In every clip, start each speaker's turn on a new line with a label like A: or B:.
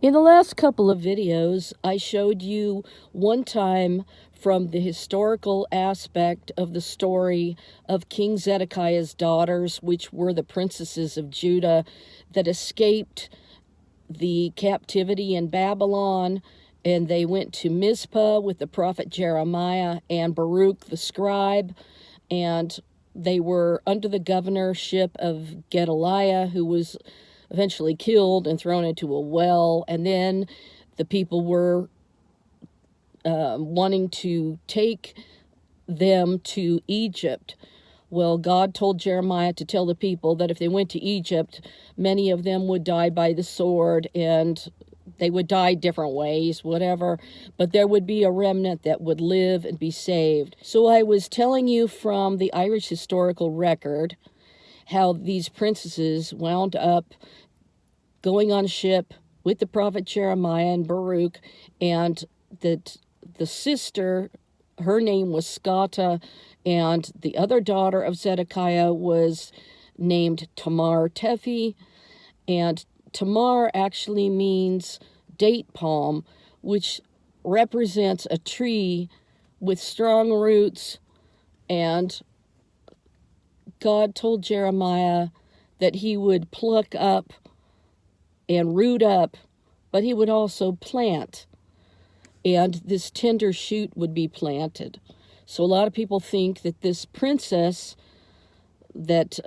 A: In the last couple of videos, I showed you one time from the historical aspect of the story of King Zedekiah's daughters, which were the princesses of Judah that escaped the captivity in Babylon, and they went to Mizpah with the prophet Jeremiah and Baruch the scribe, and they were under the governorship of Gedaliah, who was eventually killed and thrown into a well. And then the people were wanting to take them to Egypt. Well, God told Jeremiah to tell the people that if they went to Egypt, many of them would die by the sword, and they would die different ways, whatever, but there would be a remnant that would live and be saved. So I was telling you from the Irish historical record how these princesses wound up going on a ship with the prophet Jeremiah and Baruch, and that the sister, her name was Scata, and the other daughter of Zedekiah was named Tamar Tephi, and Tamar actually means date palm, which represents a tree with strong roots. And God told Jeremiah that he would pluck up and root up, but he would also plant, and this tender shoot would be planted. So a lot of people think that this princess, that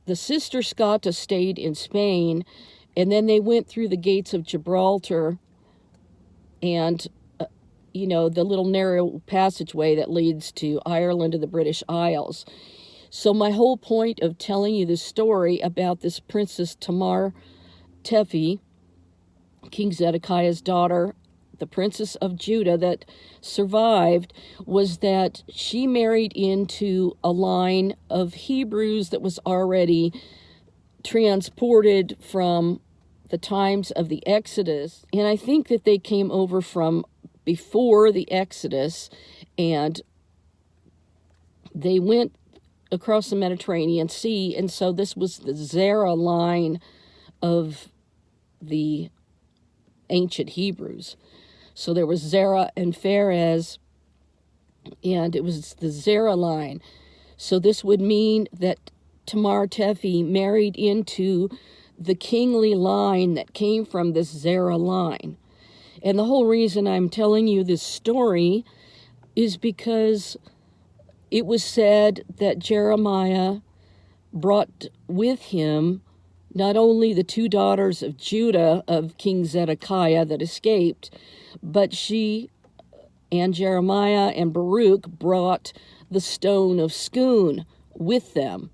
A: the sister Scata stayed in Spain, and then they went through the gates of Gibraltar and, the little narrow passageway that leads to Ireland and the British Isles. So my whole point of telling you this story about this Princess Tamar Tephi, King Zedekiah's daughter, the princess of Judah that survived, was that she married into a line of Hebrews that was already transported from the times of the Exodus. And I think that they came over from before the Exodus, and they went across the Mediterranean Sea, and so this was the Zerah line of the ancient Hebrews. So there was Zerah and Pharez, and it was the Zerah line. So this would mean that Tamar Tephi married into the kingly line that came from this Zerah line. And the whole reason I'm telling you this story is because it was said that Jeremiah brought with him not only the two daughters of Judah, of King Zedekiah that escaped, but she and Jeremiah and Baruch brought the stone of Scone with them.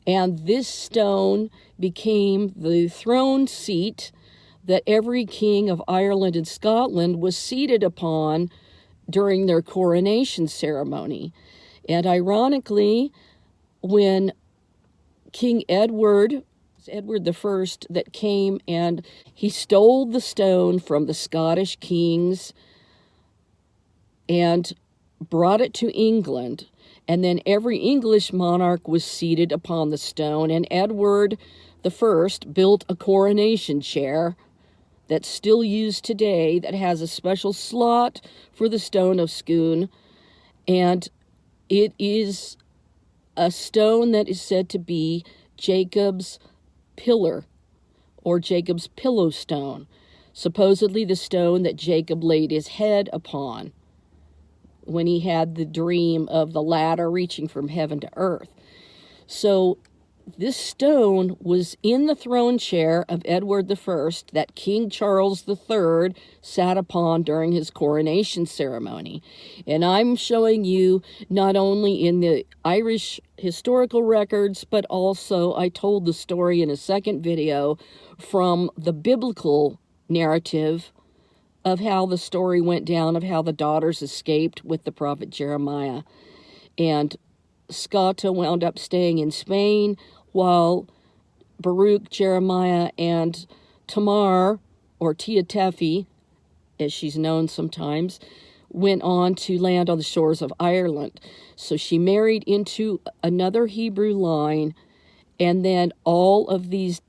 A: And this stone became the throne seat that every king of Ireland and Scotland was seated upon during their coronation ceremony. And ironically, when King Edward I, that came and he stole the stone from the Scottish kings and brought it to England, and then every English monarch was seated upon the stone, and Edward I built a coronation chair that's still used today that has a special slot for the stone of Scone, and it is a stone that is said to be Jacob's pillar, or Jacob's pillow stone, supposedly the stone that Jacob laid his head upon when he had the dream of the ladder reaching from heaven to earth. So this stone was in the throne chair of Edward I that King Charles III sat upon during his coronation ceremony. And I'm showing you not only in the Irish historical records, but also I told the story in a second video from the biblical narrative of how the story went down, of how the daughters escaped with the prophet Jeremiah. And Scata wound up staying in Spain, while Baruch, Jeremiah, and Tamar, or Tia Tephi, as she's known sometimes, went on to land on the shores of Ireland. So she married into another Hebrew line, and then all of these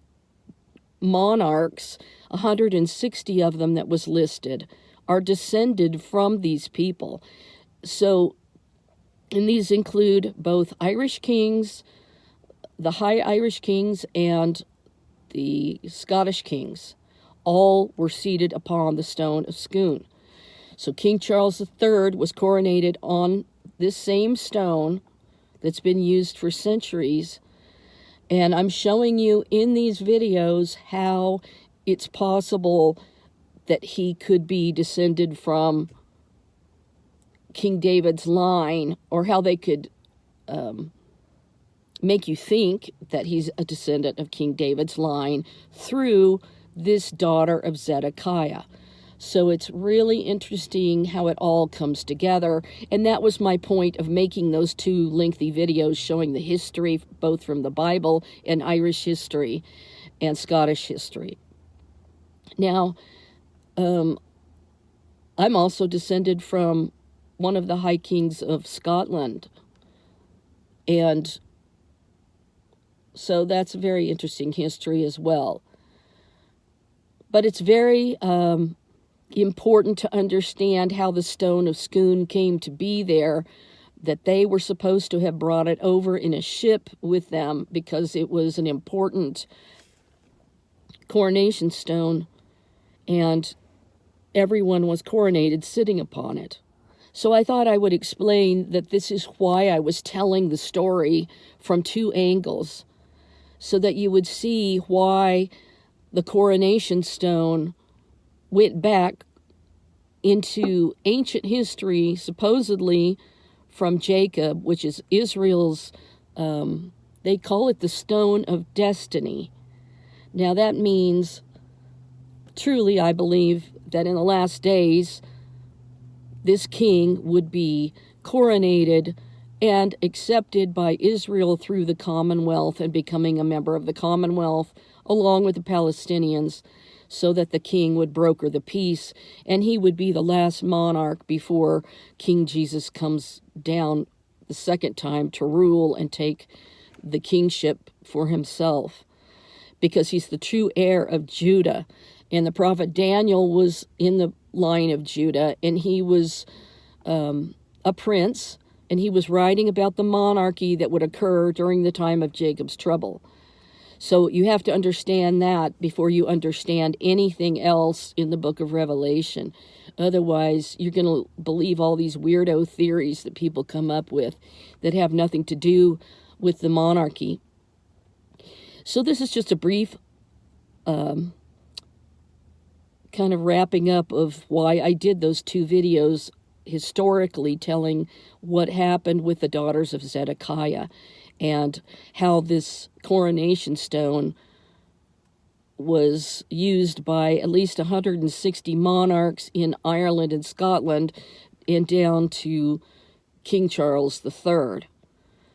A: monarchs, 160 of them that was listed, are descended from these people. So, and these include both Irish kings, the High Irish kings, and the Scottish kings. All were seated upon the stone of Scone. So King Charles III was coronated on this same stone that's been used for centuries. And I'm showing you in these videos how it's possible that he could be descended from King David's line, or how they could make you think that he's a descendant of King David's line through this daughter of Zedekiah. So it's really interesting how it all comes together. And that was my point of making those two lengthy videos showing the history, both from the Bible and Irish history and Scottish history. Now, I'm also descended from one of the High Kings of Scotland. And so that's a very interesting history as well. But it's very important to understand how the stone of Scone came to be there, that they were supposed to have brought it over in a ship with them because it was an important coronation stone, and everyone was coronated sitting upon it. So I thought I would explain that this is why I was telling the story from two angles, so that you would see why the coronation stone went back into ancient history, supposedly from Jacob, which is Israel's, they call it the stone of destiny. Now that means, truly I believe, that in the last days, this king would be coronated and accepted by Israel through the Commonwealth and becoming a member of the Commonwealth along with the Palestinians, so that the king would broker the peace, and he would be the last monarch before King Jesus comes down the second time to rule and take the kingship for himself, because he's the true heir of Judah. And the prophet Daniel was in the line of Judah, and he was a prince, and he was writing about the monarchy that would occur during the time of Jacob's trouble. So you have to understand that before you understand anything else in the book of Revelation. Otherwise, you're going to believe all these weirdo theories that people come up with that have nothing to do with the monarchy. So this is just a brief kind of wrapping up of why I did those two videos historically telling what happened with the daughters of Zedekiah, and how this coronation stone was used by at least 160 monarchs in Ireland and Scotland, and down to King Charles III.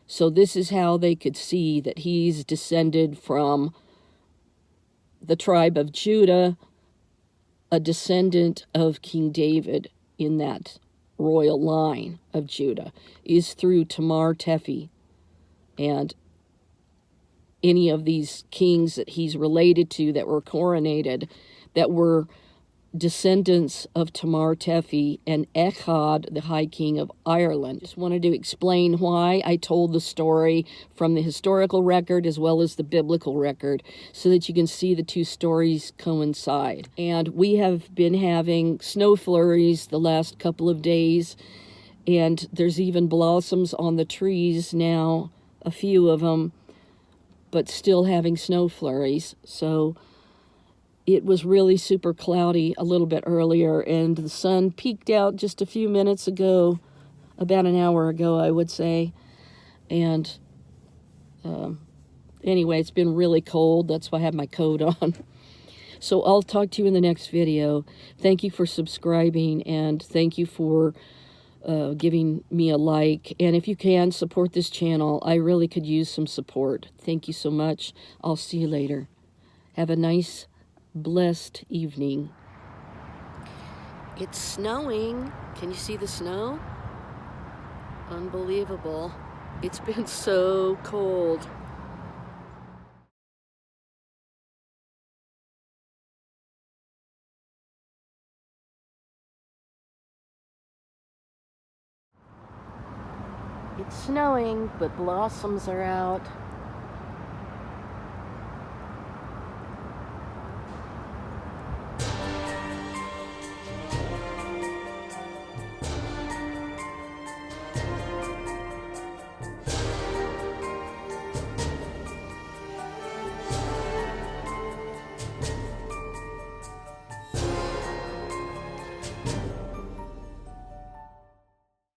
A: So this is how they could see that he's descended from the tribe of Judah, a descendant of King David in that royal line of Judah, is through Tamar Tefi. And any of these kings that he's related to that were coronated, that were descendants of Tamar Tefi and Echad, the High King of Ireland. Just wanted to explain why I told the story from the historical record as well as the biblical record, so that you can see the two stories coincide. And we have been having snow flurries the last couple of days, and there's even blossoms on the trees now, a few of them, but still having snow flurries. So it was really super cloudy a little bit earlier, and the sun peeked out just a few minutes ago, about an hour ago, I would say. And anyway, it's been really cold. That's why I have my coat on. So I'll talk to you in the next video. Thank you for subscribing, and thank you for giving me a like. And if you can, support this channel. I really could use some support. Thank you so much. I'll see you later. Have a nice, blessed evening. It's snowing. Can you see the snow? Unbelievable. It's been so cold. It's snowing, but blossoms are out.